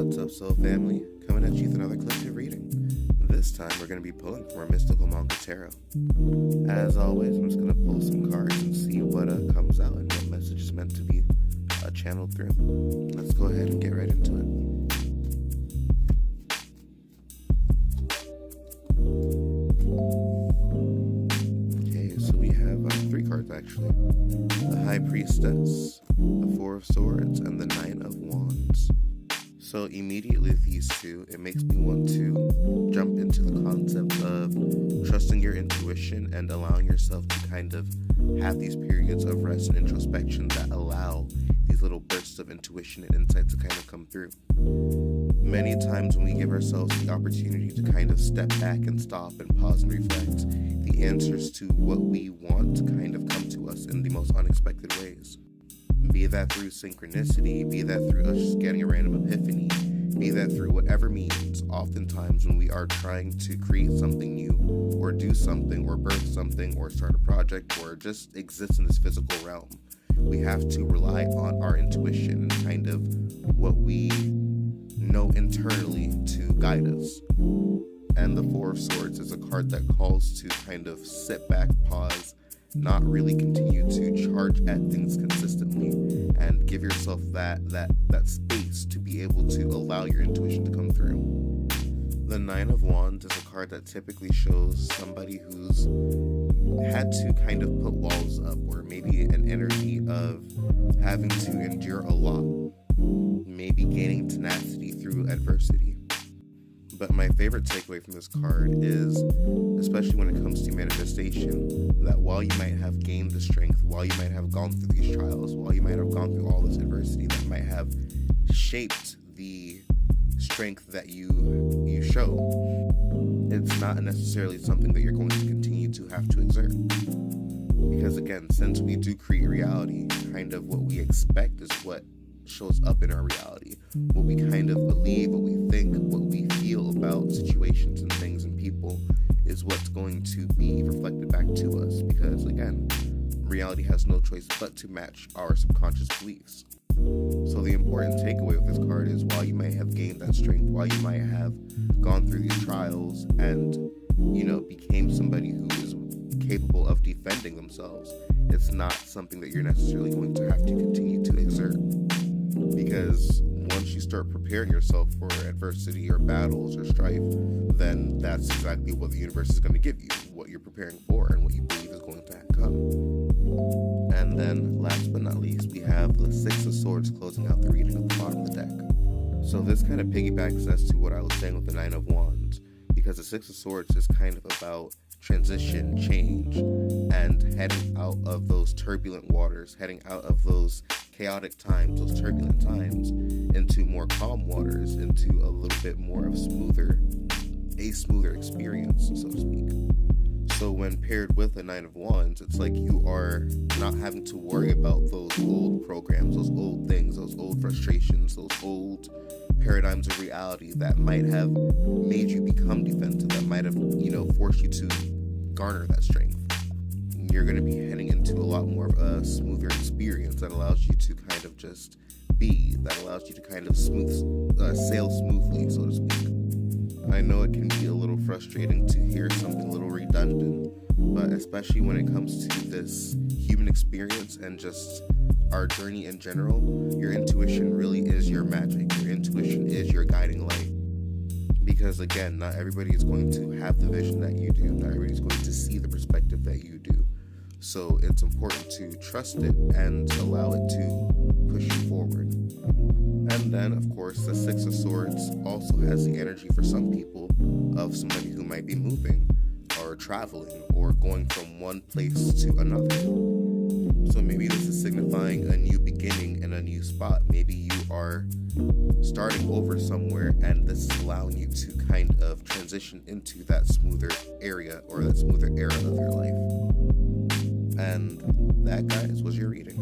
What's up, Soul Family? Coming at you with another collective reading. This time we're going to be pulling from our mystical manga tarot. As always, I'm just going to pull some cards and see what comes out and what message is meant to be channeled through. Let's go ahead and get right into it. Okay, so we have three cards actually. The High Priestess, the Four of Swords, and the Nine of Wands. So immediately with these two, it makes me want to jump into the concept of trusting your intuition and allowing yourself to kind of have these periods of rest and introspection that allow these little bursts of intuition and insight to kind of come through. Many times when we give ourselves the opportunity to kind of step back and stop and pause and reflect, the answers to what we want kind of come to us in the most unexpected ways. Be that through synchronicity, be that through us just getting a random epiphany, be that through whatever means. Oftentimes when we are trying to create something new, or do something, or birth something, or start a project, or just exist in this physical realm, we have to rely on our intuition and kind of what we know internally to guide us. And the Four of Swords is a card that calls to kind of sit back, pause, not really continue to charge at things consistently, and give yourself that space to be able to allow your intuition to come through. The Nine of Wands is a card that typically shows somebody who's had to kind of put walls up, or maybe an energy of having to endure a lot, maybe gaining tenacity through adversity. But my favorite takeaway from this card is, especially when it comes to manifestation, that while you might have gained the strength, while you might have gone through these trials, while you might have gone through all this adversity that might have shaped the strength that you show, it's not necessarily something that you're going to continue to have to exert. Because again, since we do create reality, kind of what we expect is what shows up in our reality. What we kind of believe, what we think, what we feel about situations and things and people is what's going to be reflected back to us. Because again, reality has no choice but to match our subconscious beliefs. So the important takeaway with this card is, while you might have gained that strength, while you might have gone through these trials and, became somebody who is capable of defending themselves, it's not something that you're necessarily going to have to continue to exert. Because once you start preparing yourself for adversity or battles or strife, then that's exactly what the universe is going to give you, what you're preparing for and what you believe is going to come. And then last but not least, we have the Six of Swords closing out the reading at the bottom of the deck. So this kind of piggybacks as to what I was saying with the Nine of Wands, because the Six of Swords is kind of about transition, change, and heading out of those turbulent waters, heading out of those chaotic times, those turbulent times, into more calm waters, into a little bit more of a smoother experience, so to speak. So when paired with the Nine of Wands, it's like you are not having to worry about those old programs, those old things, those old frustrations, those old paradigms of reality that might have made you become defensive, that might have, forced you to garner that strength. You're going to be heading into a lot more of a smoother experience that allows you to kind of just be, that allows you to kind of sail smoothly, so to speak. I know it can be a little frustrating to hear something a little redundant, but especially when it comes to this human experience and just our journey in general, your intuition really is your magic. Your intuition is your guiding light. Because again, not everybody is going to have the vision that you do. Not everybody is going to see the perspective that you do. So it's important to trust it and allow it to push you forward. And then, of course, the Six of Swords also has the energy for some people of somebody who might be moving or traveling or going from one place to another. So maybe this is signifying a new beginning and a new spot. Maybe you are starting over somewhere, and this is allowing you to kind of transition into that smoother area or that smoother era of your life. And that, guys, was your reading.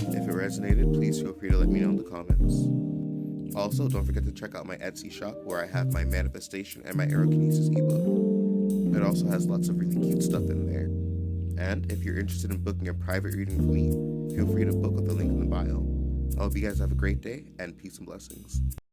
If it resonated, please feel free to let me know in the comments. Also, don't forget to check out my Etsy shop where I have my manifestation and my aerokinesis ebook. It also has lots of really cute stuff in there. And if you're interested in booking a private reading with me, feel free to book with the link in the bio. I hope you guys have a great day, and peace and blessings.